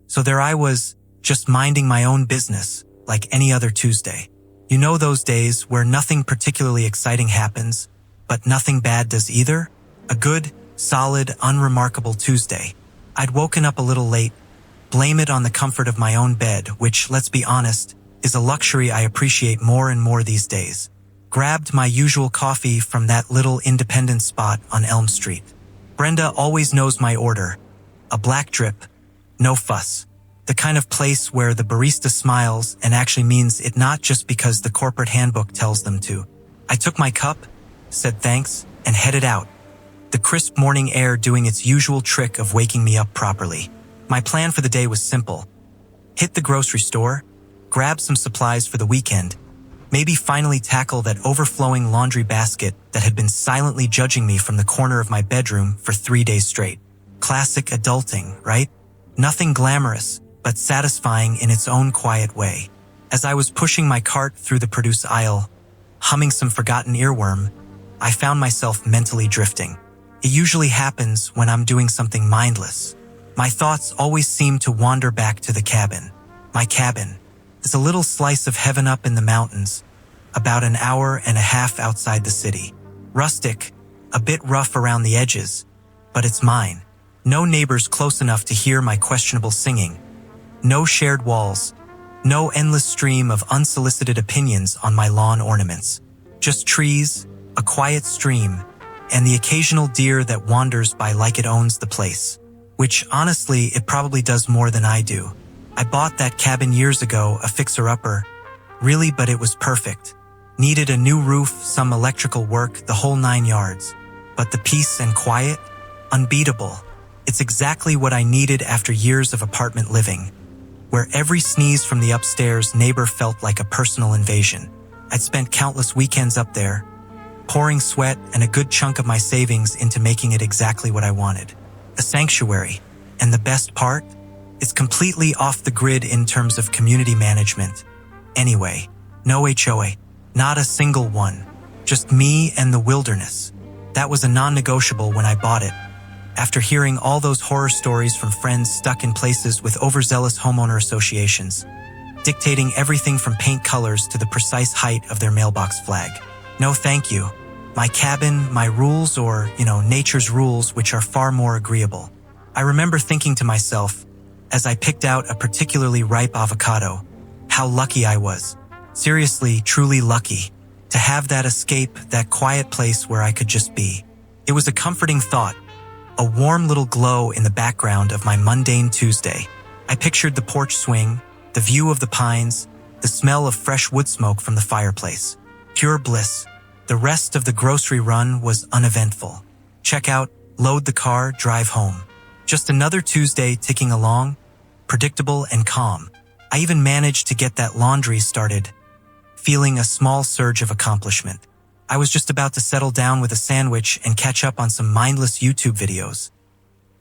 So there I was, just minding my own business, like any other Tuesday. You know those days where nothing particularly exciting happens, but nothing bad does either? A good, solid, unremarkable Tuesday. I'd woken up a little late, blame it on the comfort of my own bed, which, let's be honest, is a luxury I appreciate more and more these days. Grabbed my usual coffee from that little independent spot on Elm Street. Brenda always knows my order. A black drip, no fuss. The kind of place where the barista smiles and actually means it not just because the corporate handbook tells them to. I took my cup, said thanks, and headed out. The crisp morning air doing its usual trick of waking me up properly. My plan for the day was simple. Hit the grocery store, grab some supplies for the weekend, maybe finally tackle that overflowing laundry basket that had been silently judging me from the corner of my bedroom for 3 days straight. Classic adulting, right? Nothing glamorous, but satisfying in its own quiet way. As I was pushing my cart through the produce aisle, humming some forgotten earworm, I found myself mentally drifting. It usually happens when I'm doing something mindless. My thoughts always seem to wander back to the cabin. My cabin is a little slice of heaven up in the mountains, about an hour and a half outside the city. Rustic, a bit rough around the edges, but it's mine. No neighbors close enough to hear my questionable singing. No shared walls. No endless stream of unsolicited opinions on my lawn ornaments. Just trees, a quiet stream, and the occasional deer that wanders by like it owns the place. Which, honestly, it probably does more than I do. I bought that cabin years ago, a fixer-upper. Really, but it was perfect. Needed a new roof, some electrical work, the whole 9 yards. But the peace and quiet? Unbeatable. It's exactly what I needed after years of apartment living, where every sneeze from the upstairs neighbor felt like a personal invasion. I'd spent countless weekends up there, pouring sweat and a good chunk of my savings into making it exactly what I wanted. A sanctuary. And the best part? It's completely off the grid in terms of community management. Anyway, no HOA. Not a single one. Just me and the wilderness. That was a non-negotiable when I bought it. After hearing all those horror stories from friends stuck in places with overzealous homeowner associations, dictating everything from paint colors to the precise height of their mailbox flag. No thank you. My cabin, my rules, or, nature's rules, which are far more agreeable. I remember thinking to myself, as I picked out a particularly ripe avocado, how lucky I was. Seriously, truly lucky, to have that escape, that quiet place where I could just be. It was a comforting thought, a warm little glow in the background of my mundane Tuesday. I pictured the porch swing, the view of the pines, the smell of fresh wood smoke from the fireplace. Pure bliss. The rest of the grocery run was uneventful. Check out, load the car, drive home. Just another Tuesday ticking along, predictable and calm. I even managed to get that laundry started, feeling a small surge of accomplishment. I was just about to settle down with a sandwich and catch up on some mindless YouTube videos.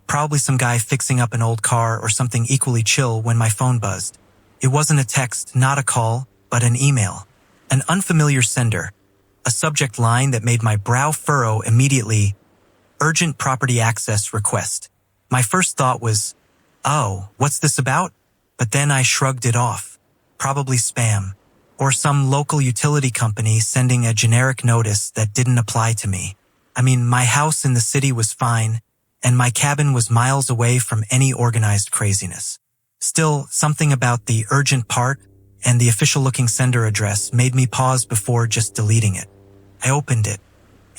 Probably some guy fixing up an old car or something equally chill when my phone buzzed. It wasn't a text, not a call, but an email. An unfamiliar sender. A subject line that made my brow furrow immediately. Urgent property access request. My first thought was, oh, what's this about? But then I shrugged it off. Probably spam. Or some local utility company sending a generic notice that didn't apply to me. I mean, my house in the city was fine, and my cabin was miles away from any organized craziness. Still, something about the urgent part and the official-looking sender address made me pause before just deleting it. I opened it,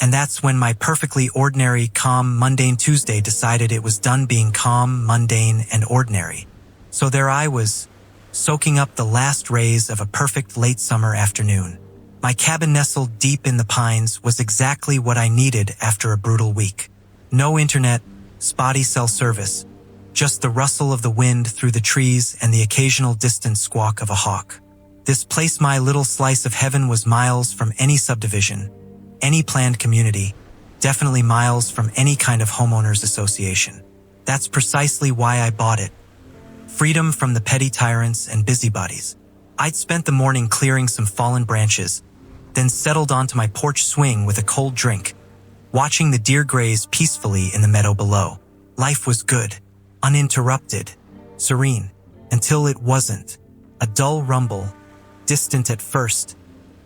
and that's when my perfectly ordinary, calm, mundane Tuesday decided it was done being calm, mundane, and ordinary. So there I was, soaking up the last rays of a perfect late summer afternoon. My cabin nestled deep in the pines was exactly what I needed after a brutal week. No internet, spotty cell service, just the rustle of the wind through the trees and the occasional distant squawk of a hawk. This place, my little slice of heaven, was miles from any subdivision, any planned community, definitely miles from any kind of homeowners association. That's precisely why I bought it. Freedom from the petty tyrants and busybodies. I'd spent the morning clearing some fallen branches, then settled onto my porch swing with a cold drink, watching the deer graze peacefully in the meadow below. Life was good, uninterrupted, serene. until it wasn't. A dull rumble, distant at first,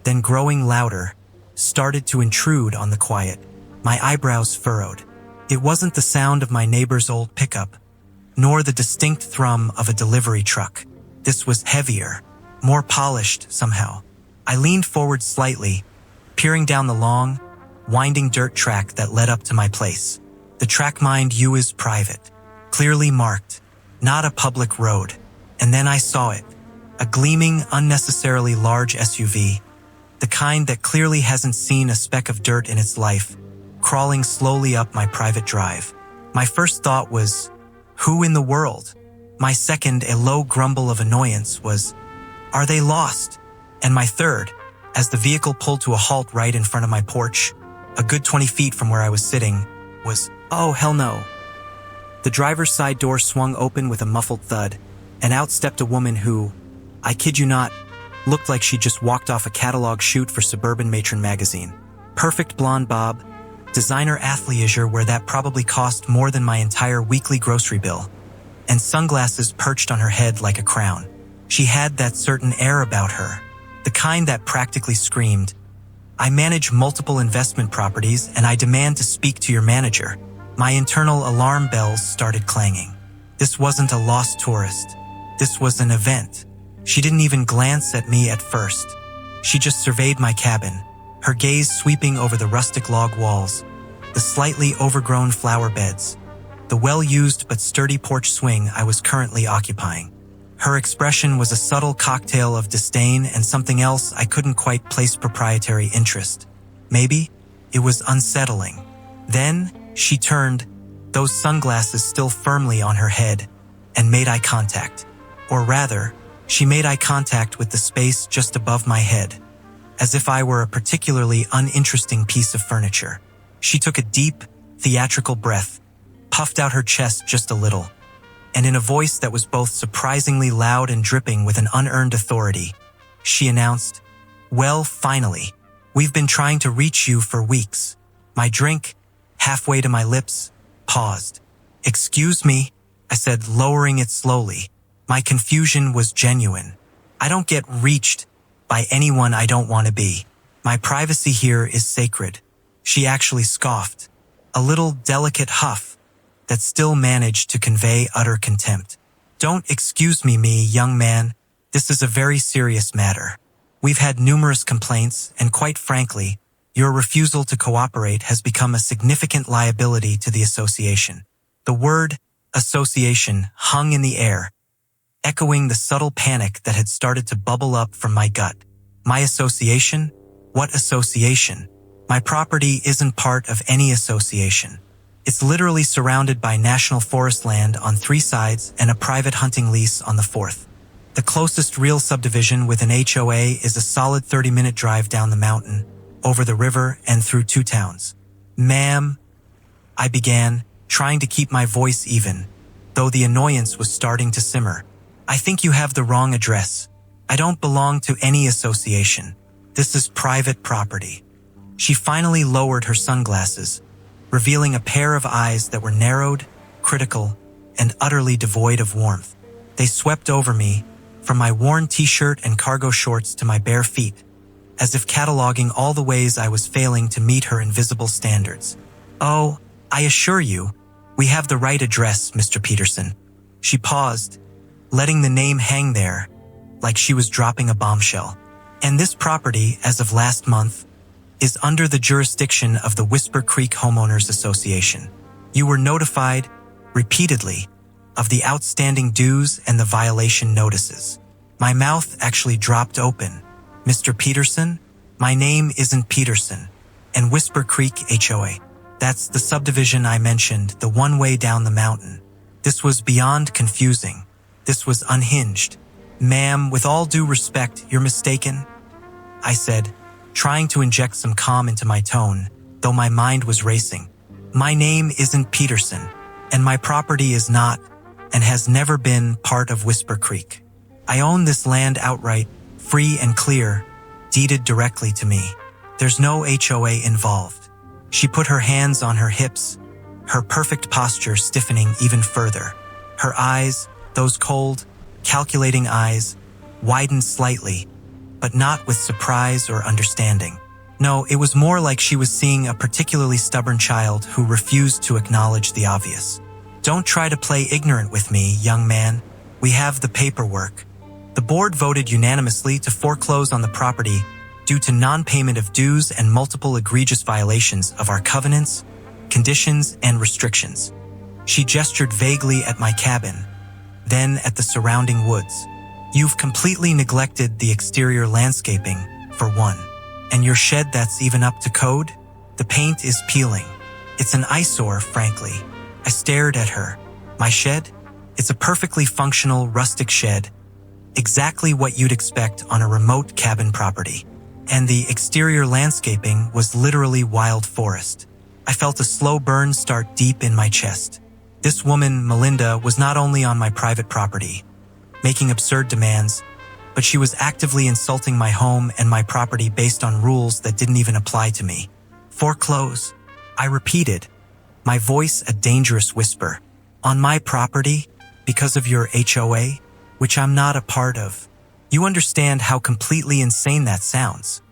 then growing louder, started to intrude on the quiet. My eyebrows furrowed. It wasn't the sound of my neighbor's old pickup, nor the distinct thrum of a delivery truck. This was heavier, more polished somehow. I leaned forward slightly, peering down the long, winding dirt track that led up to my place. The track, mind you, is private, clearly marked, not a public road. And then I saw it, a gleaming, unnecessarily large SUV, the kind that clearly hasn't seen a speck of dirt in its life, crawling slowly up my private drive. My first thought was, who in the world? My second, a low grumble of annoyance, was, are they lost? And my third, as the vehicle pulled to a halt right in front of my porch, a good 20 feet from where I was sitting, was, oh, hell no. The driver's side door swung open with a muffled thud, and out stepped a woman who, I kid you not, looked like she just walked off a catalog shoot for Suburban Matron magazine. Perfect blonde bob, designer athleisure where that probably cost more than my entire weekly grocery bill, and sunglasses perched on her head like a crown. She had that certain air about her, the kind that practically screamed, I manage multiple investment properties and I demand to speak to your manager. My internal alarm bells started clanging. This wasn't a lost tourist. This was an event. She didn't even glance at me at first. She just surveyed my cabin, her gaze sweeping over the rustic log walls, the slightly overgrown flower beds, the well-used but sturdy porch swing I was currently occupying. Her expression was a subtle cocktail of disdain and something else I couldn't quite place, proprietary interest. Maybe it was unsettling. Then she turned, those sunglasses still firmly on her head, and made eye contact. Or rather, she made eye contact with the space just above my head, as if I were a particularly uninteresting piece of furniture. She took a deep, theatrical breath, puffed out her chest just a little, and in a voice that was both surprisingly loud and dripping with an unearned authority, she announced, well, finally, we've been trying to reach you for weeks. My drink, halfway to my lips, paused. Excuse me, I said, lowering it slowly. My confusion was genuine. I don't get reached by anyone I don't want to be. My privacy here is sacred. She actually scoffed, a little delicate huff that still managed to convey utter contempt. Don't excuse me, young man. This is a very serious matter. We've had numerous complaints, and quite frankly, your refusal to cooperate has become a significant liability to the association. The word association hung in the air, echoing the subtle panic that had started to bubble up from my gut. My association? What association? My property isn't part of any association. It's literally surrounded by national forest land on 3 sides and a private hunting lease on the 4th. The closest real subdivision with an HOA is a solid 30-minute drive down the mountain, over the river and through 2 towns. Ma'am, I began, trying to keep my voice even, though the annoyance was starting to simmer. I think you have the wrong address. I don't belong to any association. This is private property. She finally lowered her sunglasses, revealing a pair of eyes that were narrowed, critical, and utterly devoid of warmth. They swept over me, from my worn t-shirt and cargo shorts to my bare feet, as if cataloging all the ways I was failing to meet her invisible standards. Oh, I assure you, we have the right address, Mr. Peterson. She paused, letting the name hang there, like she was dropping a bombshell. And this property, as of last month, is under the jurisdiction of the Whisper Creek Homeowners Association. You were notified, repeatedly, of the outstanding dues and the violation notices. My mouth actually dropped open. Mr. Peterson? My name isn't Peterson. And Whisper Creek HOA. That's the subdivision I mentioned, the one way down the mountain. This was beyond confusing. This was unhinged. Ma'am, with all due respect, you're mistaken, I said, trying to inject some calm into my tone, though my mind was racing. My name isn't Peterson, and my property is not, and has never been, part of Whisper Creek. I own this land outright, free and clear, deeded directly to me. There's no HOA involved. She put her hands on her hips, her perfect posture stiffening even further. Her eyes, those cold, calculating eyes widened slightly, but not with surprise or understanding. No, it was more like she was seeing a particularly stubborn child who refused to acknowledge the obvious. "Don't try to play ignorant with me, young man. We have the paperwork." The board voted unanimously to foreclose on the property due to non-payment of dues and multiple egregious violations of our covenants, conditions, and restrictions. She gestured vaguely at my cabin, then at the surrounding woods. "You've completely neglected the exterior landscaping, for one. And your shed that's even up to code? The paint is peeling. It's an eyesore, frankly." I stared at her. "My shed? It's a perfectly functional, rustic shed. Exactly what you'd expect on a remote cabin property. And the exterior landscaping was literally wild forest." I felt a slow burn start deep in my chest. This woman, Melinda, was not only on my private property, making absurd demands, but she was actively insulting my home and my property based on rules that didn't even apply to me. "Foreclose," I repeated, my voice a dangerous whisper. "On my property? Because of your HOA, which I'm not a part of. You understand how completely insane that sounds,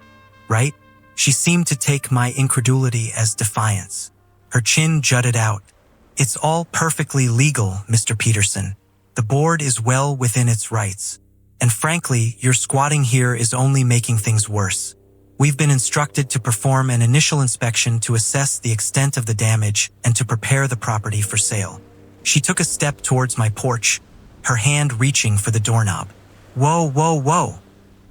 right?" She seemed to take my incredulity as defiance. Her chin jutted out. "It's all perfectly legal, Mr. Peterson. The board is well within its rights. And frankly, your squatting here is only making things worse. We've been instructed to perform an initial inspection to assess the extent of the damage and to prepare the property for sale." She took a step towards my porch, her hand reaching for the doorknob. "Whoa, whoa, whoa."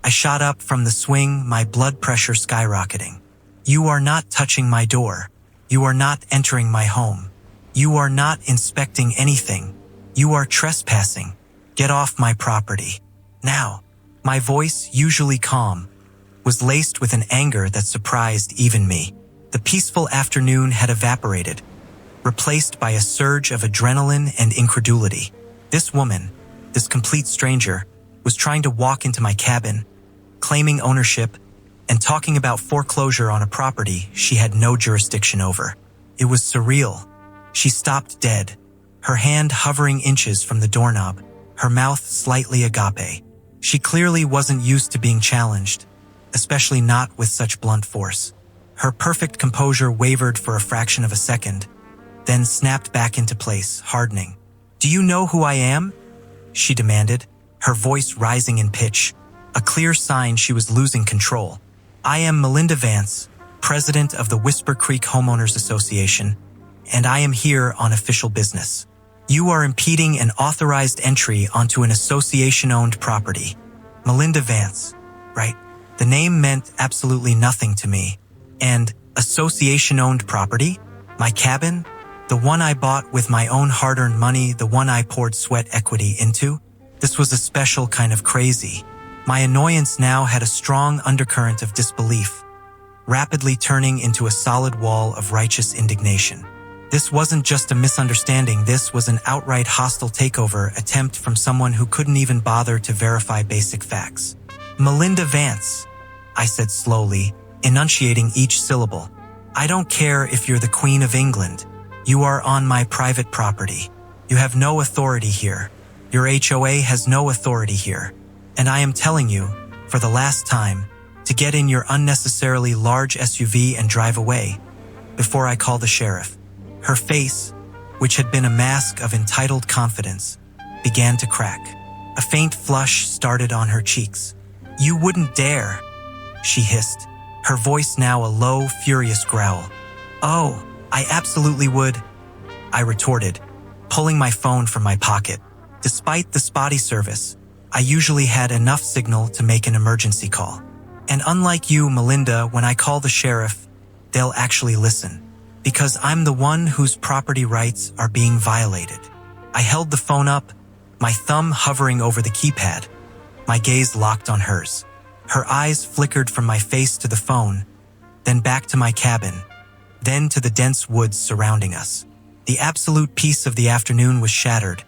I shot up from the swing, my blood pressure skyrocketing. "You are not touching my door. You are not entering my home. You are not inspecting anything. You are trespassing. Get off my property. Now." My voice, usually calm, was laced with an anger that surprised even me. The peaceful afternoon had evaporated, replaced by a surge of adrenaline and incredulity. This woman, this complete stranger, was trying to walk into my cabin, claiming ownership, and talking about foreclosure on a property she had no jurisdiction over. It was surreal. She stopped dead, her hand hovering inches from the doorknob, her mouth slightly agape. She clearly wasn't used to being challenged, especially not with such blunt force. Her perfect composure wavered for a fraction of a second, then snapped back into place, hardening. "Do you know who I am?" she demanded, her voice rising in pitch, a clear sign she was losing control. "I am Melinda Vance, president of the Whisper Creek Homeowners Association, and I am here on official business. You are impeding an authorized entry onto an association-owned property." Melinda Vance, right? The name meant absolutely nothing to me. And association-owned property? My cabin? The one I bought with my own hard-earned money, the one I poured sweat equity into? This was a special kind of crazy. My annoyance now had a strong undercurrent of disbelief, rapidly turning into a solid wall of righteous indignation. This wasn't just a misunderstanding, this was an outright hostile takeover attempt from someone who couldn't even bother to verify basic facts. "Melinda Vance," I said slowly, enunciating each syllable. "I don't care if you're the Queen of England. You are on my private property. You have no authority here. Your HOA has no authority here. And I am telling you, for the last time, to get in your unnecessarily large SUV and drive away, before I call the sheriff." Her face, which had been a mask of entitled confidence, began to crack. A faint flush started on her cheeks. "You wouldn't dare," she hissed, her voice now a low, furious growl. "Oh, I absolutely would," I retorted, pulling my phone from my pocket. Despite the spotty service, I usually had enough signal to make an emergency call. And unlike you, Melinda, when I call the sheriff, they'll actually listen. Because I'm the one whose property rights are being violated. I held the phone up, my thumb hovering over the keypad, my gaze locked on hers. Her eyes flickered from my face to the phone, then back to my cabin, then to the dense woods surrounding us. The absolute peace of the afternoon was shattered,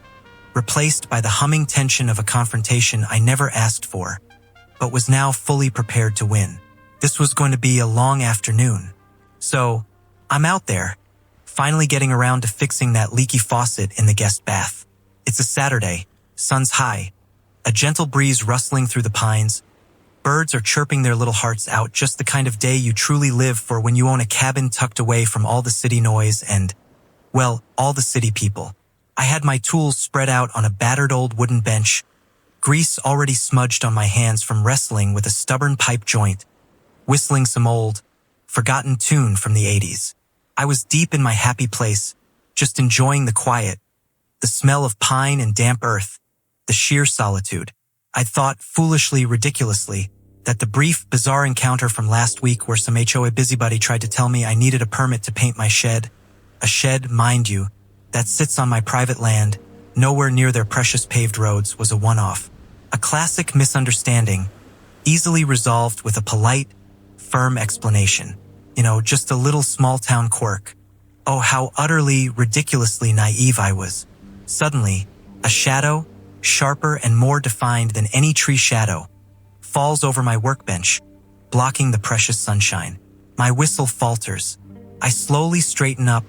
replaced by the humming tension of a confrontation I never asked for, but was now fully prepared to win. This was going to be a long afternoon. So, I'm out there, finally getting around to fixing that leaky faucet in the guest bath. It's a Saturday, sun's high, A gentle breeze rustling through the pines. Birds are chirping their little hearts out, just the kind of day you truly live for when you own a cabin tucked away from all the city noise and, well, all the city people. I had my tools spread out on a battered old wooden bench, grease already smudged on my hands from wrestling with a stubborn pipe joint, whistling some old, forgotten tune from the 80s. I was deep in my happy place, just enjoying the quiet, the smell of pine and damp earth, the sheer solitude. I thought, foolishly, ridiculously, that the brief, bizarre encounter from last week where some HOA busybody tried to tell me I needed a permit to paint my shed, a shed, mind you, that sits on my private land, nowhere near their precious paved roads, was a one-off. A classic misunderstanding, easily resolved with a polite, firm explanation. Just a little small-town quirk. Oh, how utterly, ridiculously naive I was. Suddenly, a shadow, sharper and more defined than any tree shadow, falls over my workbench, blocking the precious sunshine. My whistle falters. I slowly straighten up,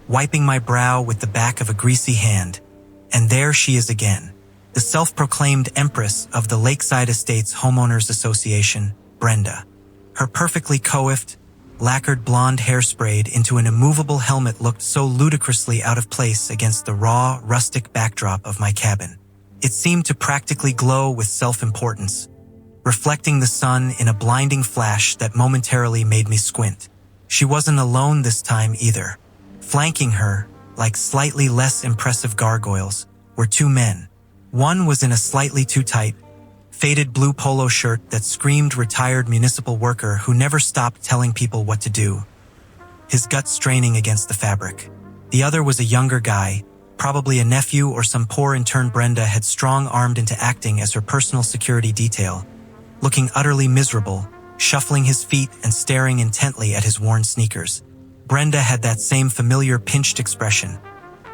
wiping my brow with the back of a greasy hand. And there she is again, the self-proclaimed empress of the Lakeside Estates Homeowners Association, Brenda. Her perfectly coiffed, lacquered blonde hair sprayed into an immovable helmet looked so ludicrously out of place against the raw, rustic backdrop of my cabin. It seemed to practically glow with self-importance, reflecting the sun in a blinding flash that momentarily made me squint. She wasn't alone this time either. Flanking her, like slightly less impressive gargoyles, were two men. One was in a slightly too tight, faded blue polo shirt that screamed retired municipal worker who never stopped telling people what to do, his gut straining against the fabric. The other was a younger guy, probably a nephew or some poor intern Brenda had strong-armed into acting as her personal security detail, looking utterly miserable, shuffling his feet and staring intently at his worn sneakers. Brenda had that same familiar pinched expression,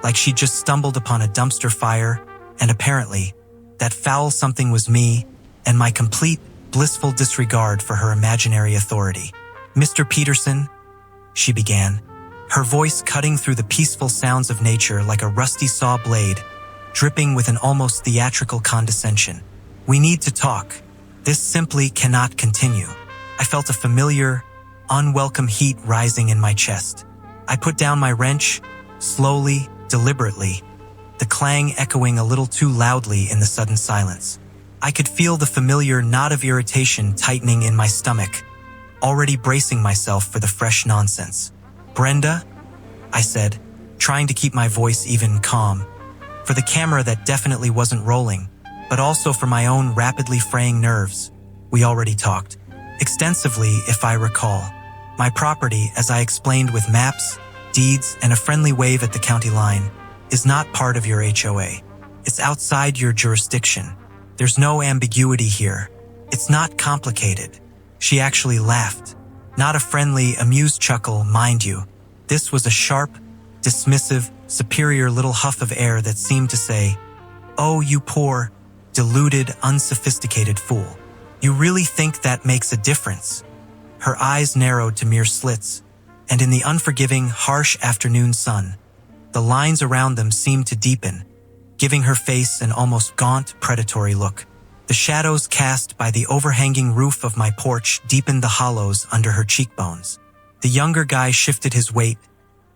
like she'd just stumbled upon a dumpster fire, and apparently, that foul something was me and my complete, blissful disregard for her imaginary authority. "Mr. Peterson," she began, her voice cutting through the peaceful sounds of nature like a rusty saw blade, dripping with an almost theatrical condescension. "We need to talk. This simply cannot continue." I felt a familiar, unwelcome heat rising in my chest. I put down my wrench, slowly, deliberately, the clang echoing a little too loudly in the sudden silence. I could feel the familiar knot of irritation tightening in my stomach, already bracing myself for the fresh nonsense. "Brenda," I said, trying to keep my voice even calm, for the camera that definitely wasn't rolling, but also for my own rapidly fraying nerves. "We already talked. Extensively, if I recall. My property, as I explained with maps, deeds, and a friendly wave at the county line, is not part of your HOA. It's outside your jurisdiction. There's no ambiguity here. It's not complicated." She actually laughed. Not a friendly, amused chuckle, mind you. This was a sharp, dismissive, superior little huff of air that seemed to say, "Oh, you poor, deluded, unsophisticated fool. You really think that makes a difference?" Her eyes narrowed to mere slits, and in the unforgiving, harsh afternoon sun, the lines around them seemed to deepen, giving her face an almost gaunt, predatory look. The shadows cast by the overhanging roof of my porch deepened the hollows under her cheekbones. The younger guy shifted his weight,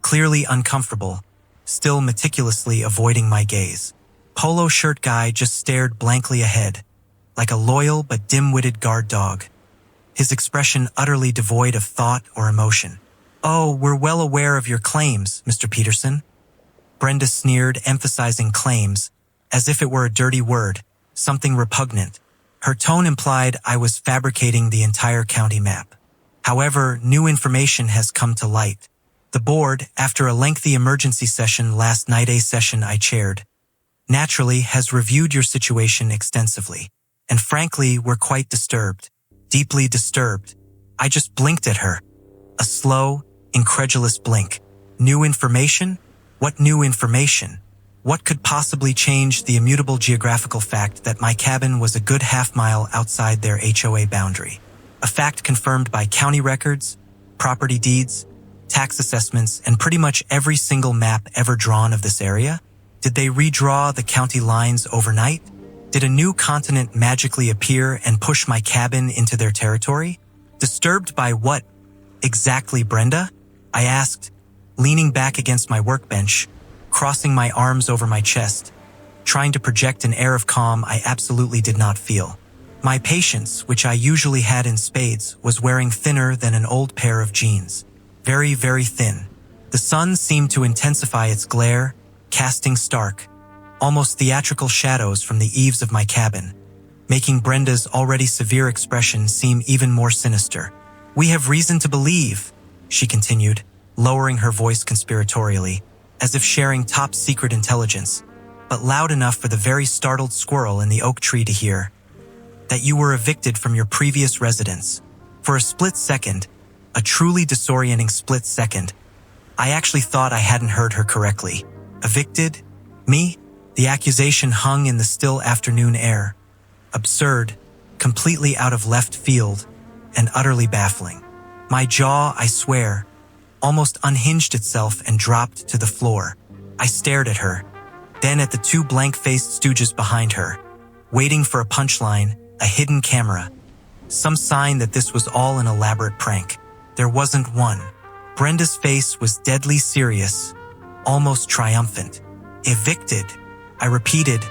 clearly uncomfortable, still meticulously avoiding my gaze. Polo shirt guy just stared blankly ahead, like a loyal but dim-witted guard dog, his expression utterly devoid of thought or emotion. "Oh, we're well aware of your claims, Mr. Peterson." Brenda sneered, emphasizing claims, as if it were a dirty word, something repugnant. Her tone implied I was fabricating the entire county map. However, new information has come to light. The board, after a lengthy emergency session last night, a session I chaired, naturally has reviewed your situation extensively. And frankly, we're quite disturbed. Deeply disturbed. I just blinked at her. A slow, incredulous blink. New information? What new information? What could possibly change the immutable geographical fact that my cabin was a good half-mile outside their HOA boundary? A fact confirmed by county records, property deeds, tax assessments, and pretty much every single map ever drawn of this area? Did they redraw the county lines overnight? Did a new continent magically appear and push my cabin into their territory? Disturbed by what exactly, Brenda? I asked, leaning back against my workbench, crossing my arms over my chest, trying to project an air of calm I absolutely did not feel. My patience, which I usually had in spades, was wearing thinner than an old pair of jeans. Very, very thin. The sun seemed to intensify its glare, casting stark, almost theatrical shadows from the eaves of my cabin, making Brenda's already severe expression seem even more sinister. "We have reason to believe," she continued, lowering her voice conspiratorially, as if sharing top-secret intelligence, but loud enough for the very startled squirrel in the oak tree to hear, "that you were evicted from your previous residence." For a split second, a truly disorienting split second, I actually thought I hadn't heard her correctly. Evicted? Me? The accusation hung in the still afternoon air. Absurd, completely out of left field, and utterly baffling. My jaw, I swear, almost unhinged itself and dropped to the floor. I stared at her, then at the two blank-faced stooges behind her, waiting for a punchline, a hidden camera, some sign that this was all an elaborate prank. There wasn't one. Brenda's face was deadly serious, almost triumphant. Evicted, I repeated,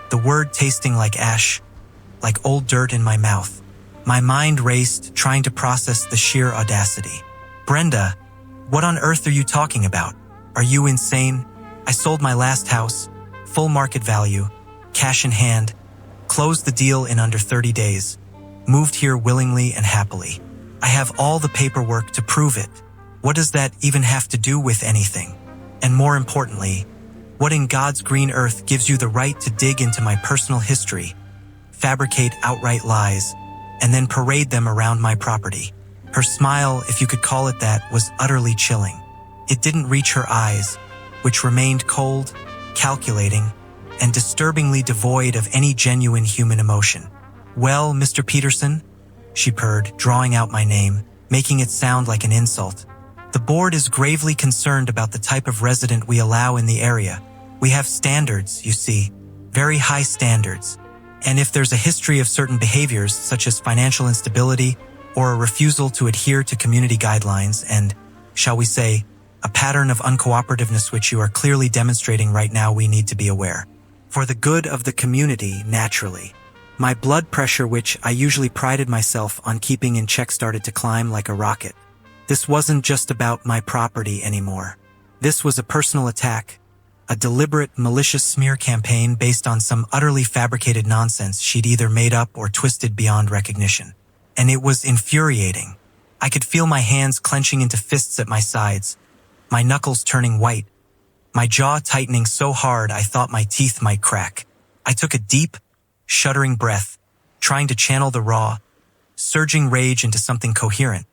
the word tasting like ash, like old dirt in my mouth. My mind raced, trying to process the sheer audacity. "Brenda, what on earth are you talking about? Are you insane? I sold my last house, full market value, cash in hand, closed the deal in under 30 days, moved here willingly and happily. I have all the paperwork to prove it. What does that even have to do with anything? And more importantly, what in God's green earth gives you the right to dig into my personal history, fabricate outright lies, and then parade them around my property?" Her smile, if you could call it that, was utterly chilling. It didn't reach her eyes, which remained cold, calculating, and disturbingly devoid of any genuine human emotion. "Well, Mr. Peterson," she purred, drawing out my name, making it sound like an insult. "The board is gravely concerned about the type of resident we allow in the area. We have standards, you see, very high standards. And if there's a history of certain behaviors, such as financial instability or a refusal to adhere to community guidelines and, shall we say, a pattern of uncooperativeness which you are clearly demonstrating right now, we need to be aware. For the good of the community, naturally." My blood pressure, which I usually prided myself on keeping in check, started to climb like a rocket. This wasn't just about my property anymore. This was a personal attack, a deliberate, malicious smear campaign based on some utterly fabricated nonsense she'd either made up or twisted beyond recognition. And it was infuriating. I could feel my hands clenching into fists at my sides, my knuckles turning white, my jaw tightening so hard I thought my teeth might crack. I took a deep, shuddering breath, trying to channel the raw, surging rage into something coherent,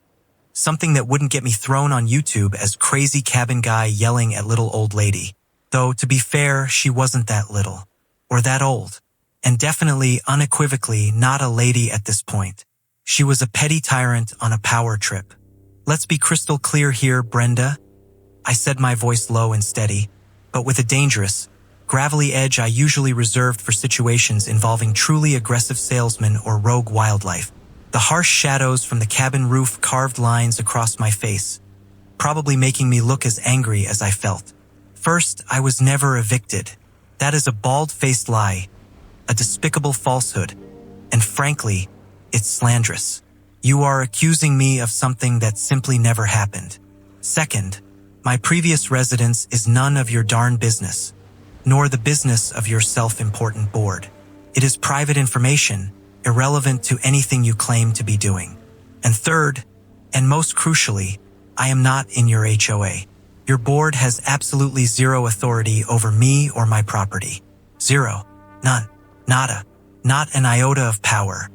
something that wouldn't get me thrown on YouTube as crazy cabin guy yelling at little old lady. Though, to be fair, she wasn't that little, or that old, and definitely, unequivocally, not a lady at this point. She was a petty tyrant on a power trip. "Let's be crystal clear here, Brenda," I said, my voice low and steady, but with a dangerous, gravelly edge I usually reserved for situations involving truly aggressive salesmen or rogue wildlife. The harsh shadows from the cabin roof carved lines across my face, probably making me look as angry as I felt. "First, I was never evicted. That is a bald-faced lie, a despicable falsehood, and frankly, it's slanderous. You are accusing me of something that simply never happened. Second, my previous residence is none of your darn business, nor the business of your self-important board. It is private information, irrelevant to anything you claim to be doing. And third, and most crucially, I am not in your HOA. Your board has absolutely zero authority over me or my property. Zero. None. Nada. Not an iota of power."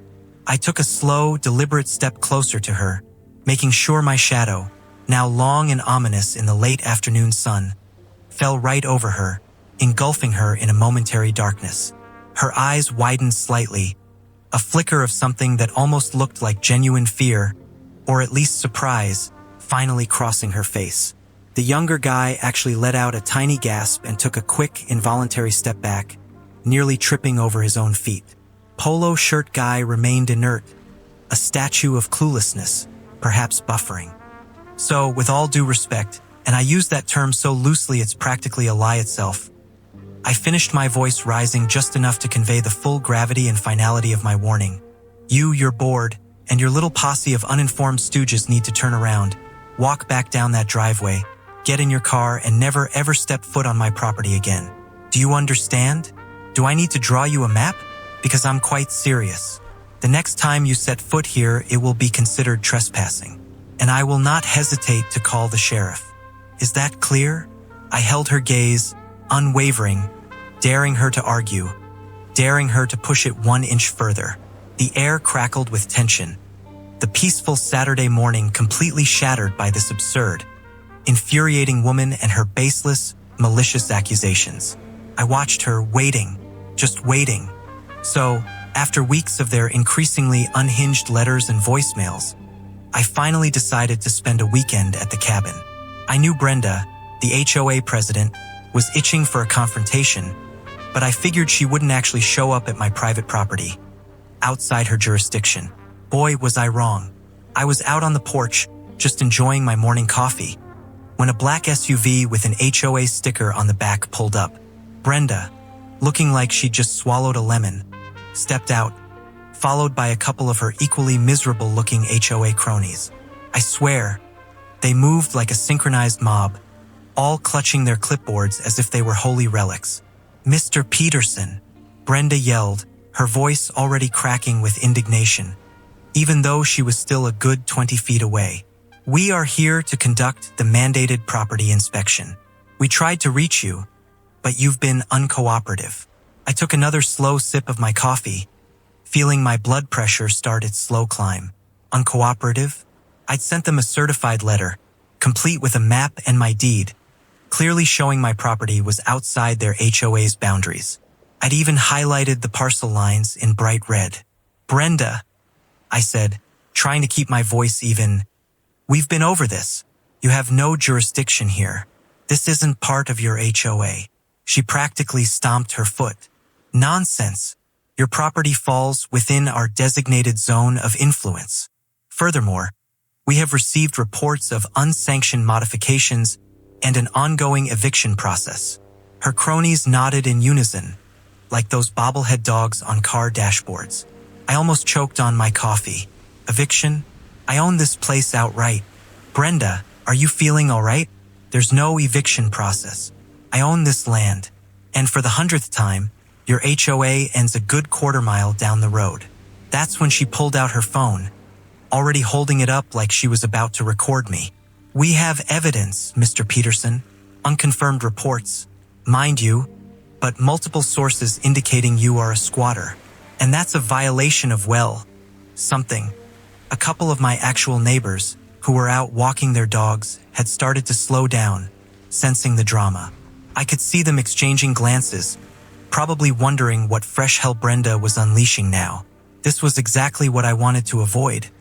I took a slow, deliberate step closer to her, making sure my shadow, now long and ominous in the late afternoon sun, fell right over her, engulfing her in a momentary darkness. Her eyes widened slightly, a flicker of something that almost looked like genuine fear, or at least surprise, finally crossing her face. The younger guy actually let out a tiny gasp and took a quick, involuntary step back, nearly tripping over his own feet. Polo shirt guy remained inert, a statue of cluelessness, perhaps buffering. So, with all due respect, and I use that term so loosely it's practically a lie itself, I finished, my voice rising just enough to convey the full gravity and finality of my warning. You're bored, and your little posse of uninformed stooges need to turn around, walk back down that driveway, get in your car, and never ever step foot on my property again. Do you understand? Do I need to draw you a map? Because I'm quite serious. The next time you set foot here, it will be considered trespassing, and I will not hesitate to call the sheriff. Is that clear? I held her gaze, unwavering, daring her to argue, daring her to push it 1 inch further. The air crackled with tension, the peaceful Saturday morning completely shattered by this absurd, infuriating woman and her baseless, malicious accusations. I watched her, waiting, just waiting. So, after weeks of their increasingly unhinged letters and voicemails, I finally decided to spend a weekend at the cabin. I knew Brenda, the HOA president, was itching for a confrontation, but I figured she wouldn't actually show up at my private property, outside her jurisdiction. Boy, was I wrong. I was out on the porch, just enjoying my morning coffee, when a black SUV with an HOA sticker on the back pulled up. Brenda, looking like she'd just swallowed a lemon, stepped out, followed by a couple of her equally miserable-looking HOA cronies. I swear, they moved like a synchronized mob, all clutching their clipboards as if they were holy relics. "Mr. Peterson," Brenda yelled, her voice already cracking with indignation, even though she was still a good 20 feet away. "We are here to conduct the mandated property inspection. We tried to reach you, but you've been uncooperative." I took another slow sip of my coffee, feeling my blood pressure start its slow climb. Uncooperative? I'd sent them a certified letter, complete with a map and my deed, clearly showing my property was outside their HOA's boundaries. I'd even highlighted the parcel lines in bright red. "Brenda," I said, trying to keep my voice even, "we've been over this. You have no jurisdiction here. This isn't part of your HOA." She practically stomped her foot. "Nonsense. Your property falls within our designated zone of influence. Furthermore, we have received reports of unsanctioned modifications and an ongoing eviction process." Her cronies nodded in unison, like those bobblehead dogs on car dashboards. I almost choked on my coffee. "Eviction? I own this place outright. Brenda, are you feeling all right? There's no eviction process. I own this land. And for the 100th time, your HOA ends a good quarter-mile down the road." That's when she pulled out her phone, already holding it up like she was about to record me. "We have evidence, Mr. Peterson. Unconfirmed reports, mind you, but multiple sources indicating you are a squatter. And that's a violation of, well, something." A couple of my actual neighbors, who were out walking their dogs, had started to slow down, sensing the drama. I could see them exchanging glances, probably wondering what fresh hell Brenda was unleashing now. This was exactly what I wanted to avoid.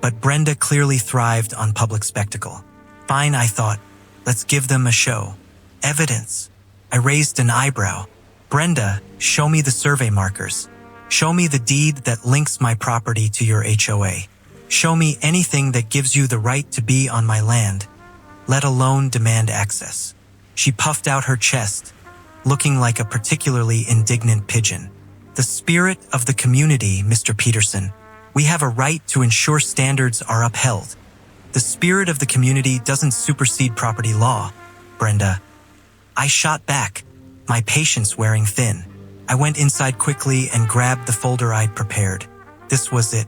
But Brenda clearly thrived on public spectacle. Fine, I thought. Let's give them a show. "Evidence." I raised an eyebrow. "Brenda, show me the survey markers. Show me the deed that links my property to your HOA. Show me anything that gives you the right to be on my land, let alone demand access." She puffed out her chest, looking like a particularly indignant pigeon. "The spirit of the community, Mr. Peterson. We have a right to ensure standards are upheld. The spirit of the community doesn't supersede property law, Brenda." I shot back, my patience wearing thin. I went inside quickly and grabbed the folder I'd prepared. This was it,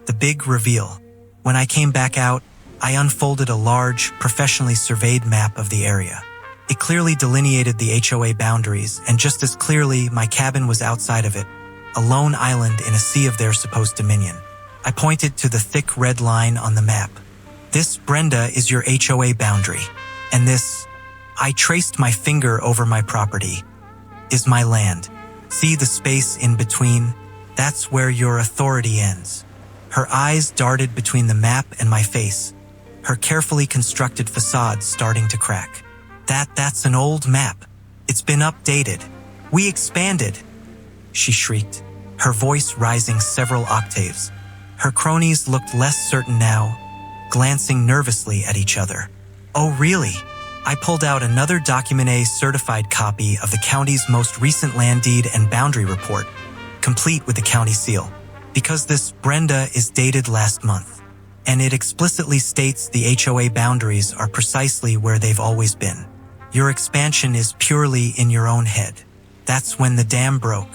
the big reveal. When I came back out, I unfolded a large, professionally surveyed map of the area. It clearly delineated the HOA boundaries, and just as clearly, my cabin was outside of it, a lone island in a sea of their supposed dominion. I pointed to the thick red line on the map. "This, Brenda, is your HOA boundary. And this," I traced my finger over my property, "is my land. See the space in between? That's where your authority ends." Her eyes darted between the map and my face, her carefully constructed facade starting to crack. That's an old map. It's been updated. We expanded. she shrieked, her voice rising several octaves. Her cronies looked less certain now, glancing nervously at each other. Oh, really? I pulled out another Document A certified copy of the county's most recent land deed and boundary report, complete with the county seal, because this Brenda is dated last month, and it explicitly states the HOA boundaries are precisely where they've always been. Your expansion is purely in your own head. That's when the dam broke.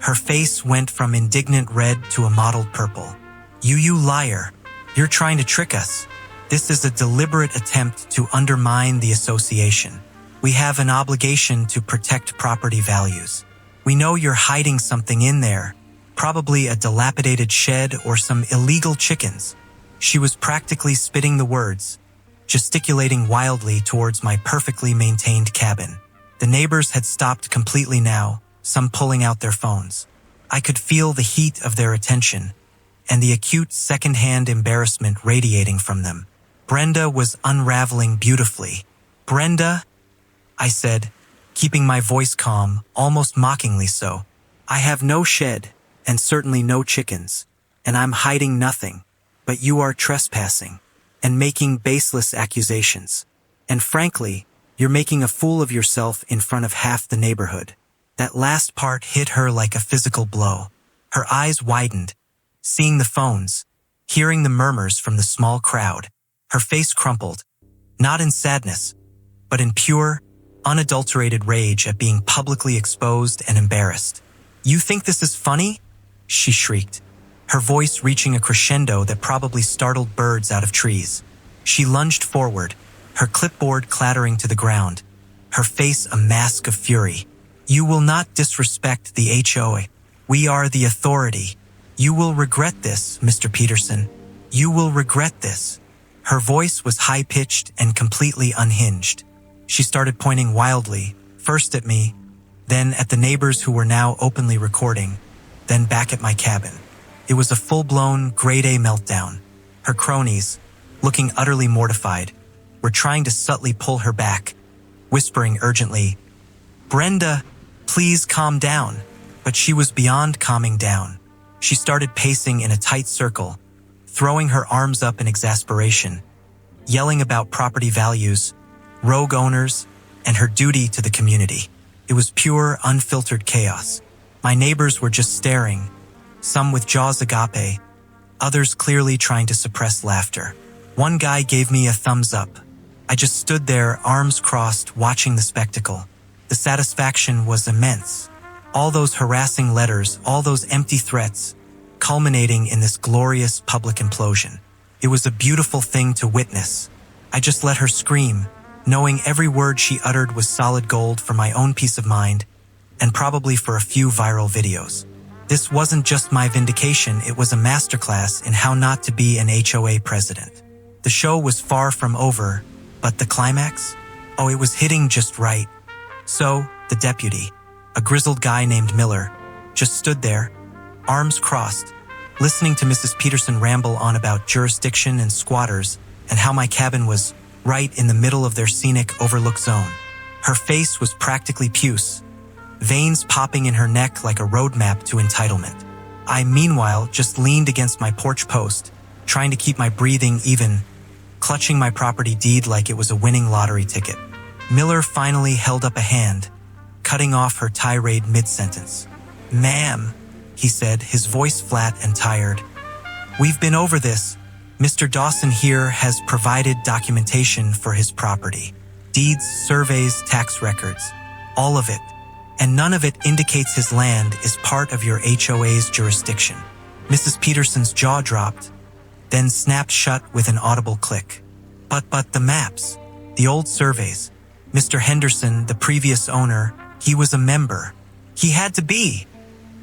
Her face went from indignant red to a mottled purple. You liar. You're trying to trick us. This is a deliberate attempt to undermine the association. We have an obligation to protect property values. We know you're hiding something in there, probably a dilapidated shed or some illegal chickens. She was practically spitting the words, gesticulating wildly towards my perfectly maintained cabin. The neighbors had stopped completely now, some pulling out their phones. I could feel the heat of their attention and the acute second-hand embarrassment radiating from them. Brenda was unraveling beautifully. Brenda, I said, keeping my voice calm, almost mockingly so. I have no shed, and certainly no chickens, and I'm hiding nothing, but you are trespassing and making baseless accusations. And frankly, you're making a fool of yourself in front of half the neighborhood. That last part hit her like a physical blow. Her eyes widened, seeing the phones, hearing the murmurs from the small crowd. Her face crumpled, not in sadness, but in pure, unadulterated rage at being publicly exposed and embarrassed. You think this is funny? She shrieked, her voice reaching a crescendo that probably startled birds out of trees. She lunged forward, her clipboard clattering to the ground, her face a mask of fury. You will not disrespect the HOA. We are the authority. You will regret this, Mr. Peterson. You will regret this. Her voice was high-pitched and completely unhinged. She started pointing wildly, first at me, then at the neighbors who were now openly recording, then back at my cabin. It was a full-blown grade A meltdown. Her cronies, looking utterly mortified, were trying to subtly pull her back, whispering urgently, Brenda, please calm down. But she was beyond calming down. She started pacing in a tight circle, throwing her arms up in exasperation, yelling about property values, rogue owners, and her duty to the community. It was pure, unfiltered chaos. My neighbors were just staring, some with jaws agape, others clearly trying to suppress laughter. One guy gave me a thumbs up. I just stood there, arms crossed, watching the spectacle. The satisfaction was immense. All those harassing letters, all those empty threats, culminating in this glorious public implosion. It was a beautiful thing to witness. I just let her scream, knowing every word she uttered was solid gold for my own peace of mind, and probably for a few viral videos. This wasn't just my vindication, it was a masterclass in how not to be an HOA president. The show was far from over, but the climax? Oh, it was hitting just right. So, the deputy, a grizzled guy named Miller, just stood there, arms crossed, listening to Mrs. Peterson ramble on about jurisdiction and squatters and how my cabin was right in the middle of their scenic overlook zone. Her face was practically puce, veins popping in her neck like a roadmap to entitlement. I, meanwhile, just leaned against my porch post, trying to keep my breathing even, clutching my property deed like it was a winning lottery ticket. Miller finally held up a hand, cutting off her tirade mid-sentence. Ma'am, he said, his voice flat and tired. We've been over this. Mr. Dawson here has provided documentation for his property. Deeds, surveys, tax records. All of it. And none of it indicates his land is part of your HOA's jurisdiction. Mrs. Peterson's jaw dropped, then snapped shut with an audible click. But the maps, the old surveys. Mr. Henderson, the previous owner, he was a member. He had to be,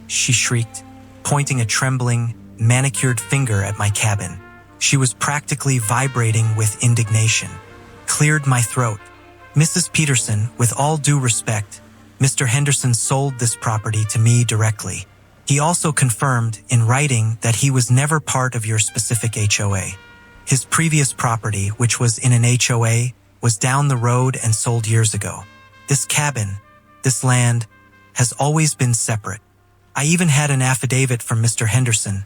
she shrieked, pointing a trembling, manicured finger at my cabin. She was practically vibrating with indignation. Cleared my throat. Mrs. Peterson, with all due respect, Mr. Henderson sold this property to me directly. He also confirmed in writing that he was never part of your specific HOA. His previous property, which was in an HOA, was down the road and sold years ago. This cabin, this land, has always been separate. I even had an affidavit from Mr. Henderson,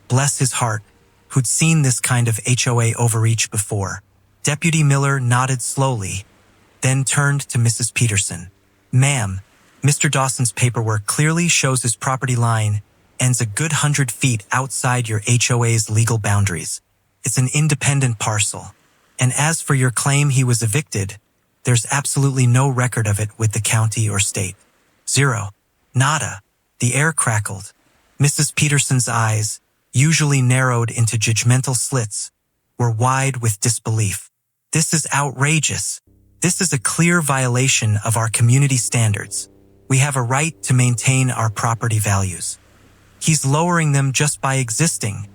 bless his heart, who'd seen this kind of HOA overreach before. Deputy Miller nodded slowly, then turned to Mrs. Peterson. Ma'am, Mr. Dawson's paperwork clearly shows his property line ends a good 100 feet outside your HOA's legal boundaries. It's an independent parcel. And as for your claim he was evicted, there's absolutely no record of it with the county or state. Zero. Nada. The air crackled. Mrs. Peterson's eyes, usually narrowed into judgmental slits, were wide with disbelief. This is outrageous. This is a clear violation of our community standards. We have a right to maintain our property values. He's lowering them just by existing,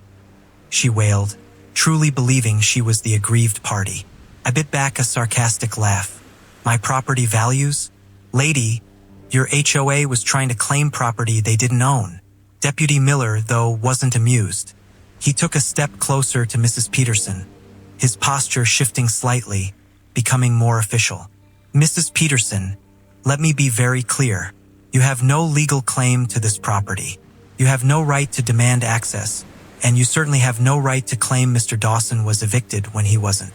she wailed, truly believing she was the aggrieved party. I bit back a sarcastic laugh. My property values? Lady, your HOA was trying to claim property they didn't own. Deputy Miller, though, wasn't amused. He took a step closer to Mrs. Peterson, his posture shifting slightly, becoming more official. Mrs. Peterson, let me be very clear. You have no legal claim to this property. You have no right to demand access, and you certainly have no right to claim Mr. Dawson was evicted when he wasn't.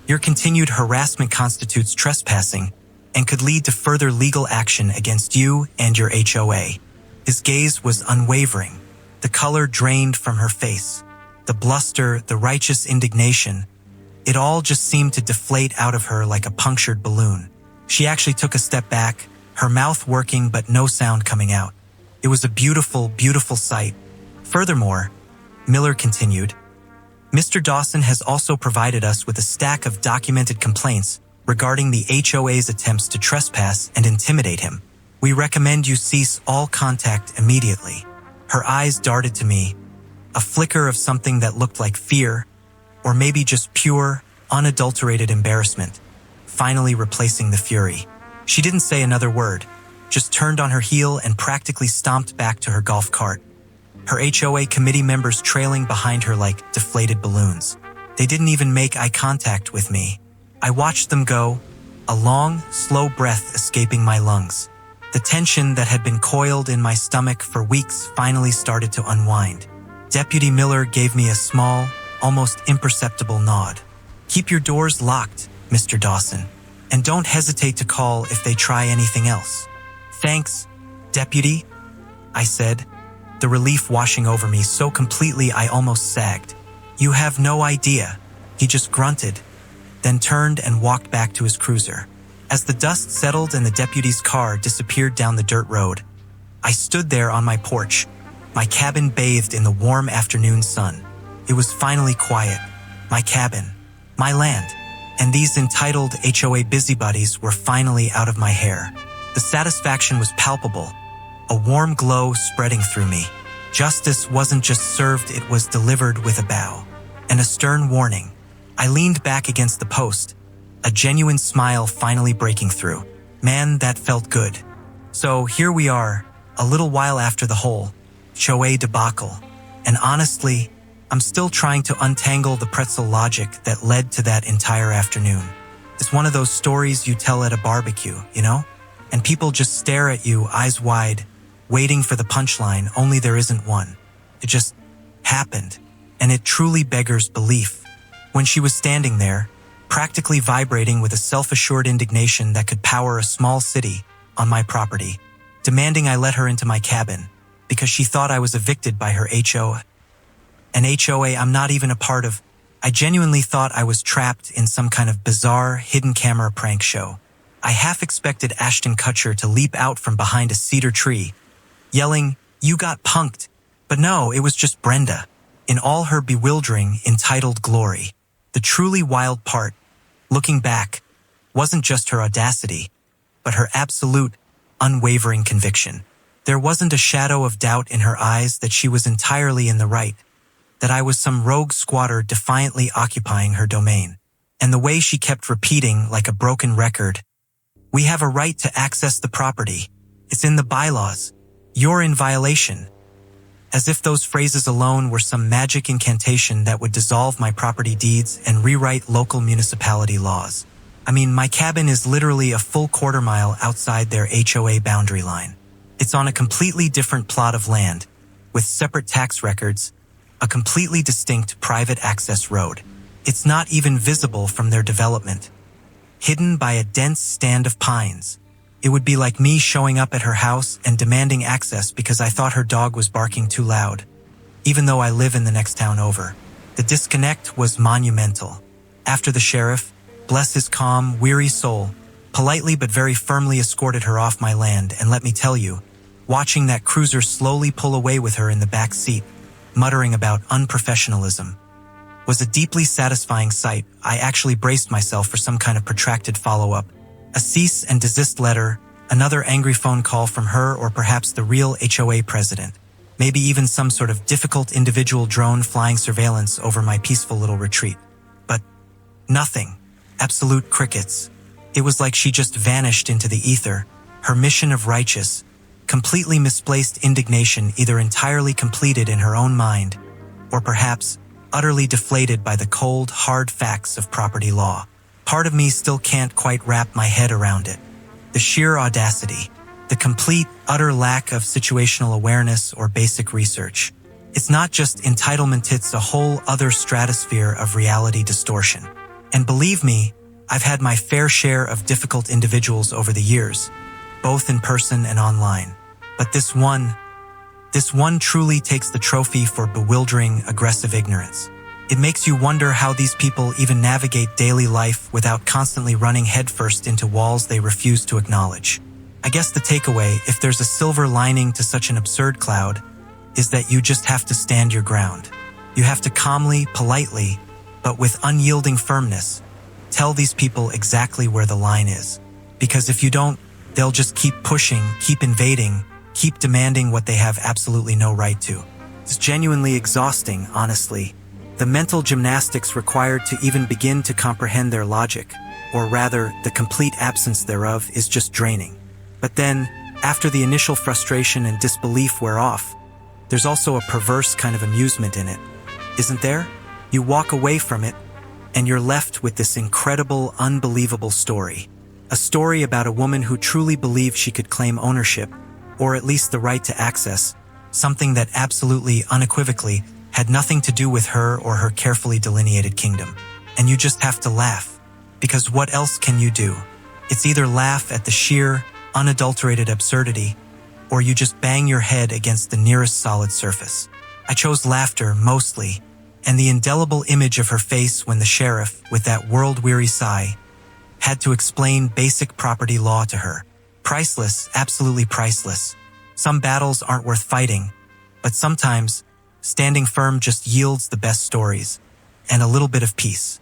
Your continued harassment constitutes trespassing and could lead to further legal action against you and your HOA. His gaze was unwavering. The color drained from her face. The bluster, the righteous indignation, it all just seemed to deflate out of her like a punctured balloon. She actually took a step back, her mouth working but no sound coming out. It was a beautiful, beautiful sight. Furthermore, Miller continued, Mr. Dawson has also provided us with a stack of documented complaints regarding the HOA's attempts to trespass and intimidate him. We recommend you cease all contact immediately. Her eyes darted to me, a flicker of something that looked like fear, or maybe just pure, unadulterated embarrassment, finally replacing the fury. She didn't say another word, just turned on her heel and practically stomped back to her golf cart, her HOA committee members trailing behind her like deflated balloons. They didn't even make eye contact with me. I watched them go, a long, slow breath escaping my lungs. The tension that had been coiled in my stomach for weeks finally started to unwind. Deputy Miller gave me a small, almost imperceptible nod. Keep your doors locked, Mr. Dawson, and don't hesitate to call if they try anything else. Thanks, Deputy, I said, the relief washing over me so completely I almost sagged. You have no idea, he just grunted, then turned and walked back to his cruiser. As the dust settled and the deputy's car disappeared down the dirt road, I stood there on my porch, my cabin bathed in the warm afternoon sun. It was finally quiet. My cabin, my land, and these entitled HOA busybodies were finally out of my hair. The satisfaction was palpable, a warm glow spreading through me. Justice wasn't just served, it was delivered with a bow and a stern warning. I leaned back against the post, a genuine smile finally breaking through. Man, that felt good. So here we are, a little while after the whole HOA debacle, and honestly, I'm still trying to untangle the pretzel logic that led to that entire afternoon. It's one of those stories you tell at a barbecue, you know? And people just stare at you, eyes wide, waiting for the punchline, only there isn't one. It just happened, and it truly beggars belief. When she was standing there, practically vibrating with a self-assured indignation that could power a small city on my property, demanding I let her into my cabin because she thought I was evicted by her HOA. An HOA I'm not even a part of. I genuinely thought I was trapped in some kind of bizarre, hidden camera prank show. I half expected Ashton Kutcher to leap out from behind a cedar tree, yelling, "You got punked." But no, it was just Brenda, in all her bewildering, entitled glory. The truly wild part, looking back, wasn't just her audacity, but her absolute, unwavering conviction. There wasn't a shadow of doubt in her eyes that she was entirely in the right, that I was some rogue squatter defiantly occupying her domain. And the way she kept repeating like a broken record, "We have a right to access the property. It's in the bylaws. You're in violation." As if those phrases alone were some magic incantation that would dissolve my property deeds and rewrite local municipality laws. I mean, my cabin is literally a full quarter mile outside their HOA boundary line. It's on a completely different plot of land, with separate tax records, a completely distinct private access road. It's not even visible from their development. Hidden by a dense stand of pines. It would be like me showing up at her house and demanding access because I thought her dog was barking too loud, even though I live in the next town over. The disconnect was monumental. After the sheriff, bless his calm, weary soul, politely but very firmly escorted her off my land, and let me tell you, watching that cruiser slowly pull away with her in the back seat, muttering about unprofessionalism, was a deeply satisfying sight. I actually braced myself for some kind of protracted follow-up. A cease and desist letter, another angry phone call from her, or perhaps the real HOA president. Maybe even some sort of difficult individual drone flying surveillance over my peaceful little retreat. But nothing. Absolute crickets. It was like she just vanished into the ether, her mission of righteous, completely misplaced indignation either entirely completed in her own mind, or perhaps utterly deflated by the cold, hard facts of property law. Part of me still can't quite wrap my head around it. The sheer audacity, the complete, utter lack of situational awareness or basic research. It's not just entitlement, it's a whole other stratosphere of reality distortion. And believe me, I've had my fair share of difficult individuals over the years, both in person and online. But this one truly takes the trophy for bewildering, aggressive ignorance. It makes you wonder how these people even navigate daily life without constantly running headfirst into walls they refuse to acknowledge. I guess the takeaway, if there's a silver lining to such an absurd cloud, is that you just have to stand your ground. You have to calmly, politely, but with unyielding firmness, tell these people exactly where the line is. Because if you don't, they'll just keep pushing, keep invading, keep demanding what they have absolutely no right to. It's genuinely exhausting, honestly. The mental gymnastics required to even begin to comprehend their logic, or rather, the complete absence thereof, is just draining. But then, after the initial frustration and disbelief wear off, there's also a perverse kind of amusement in it, isn't there? You walk away from it, and you're left with this incredible, unbelievable story. A story about a woman who truly believed she could claim ownership, or at least the right to access, something that absolutely, unequivocally, had nothing to do with her or her carefully delineated kingdom. And you just have to laugh. Because what else can you do? It's either laugh at the sheer, unadulterated absurdity, or you just bang your head against the nearest solid surface. I chose laughter, mostly, and the indelible image of her face when the sheriff, with that world-weary sigh, had to explain basic property law to her. Priceless, absolutely priceless. Some battles aren't worth fighting, but sometimes standing firm just yields the best stories and a little bit of peace.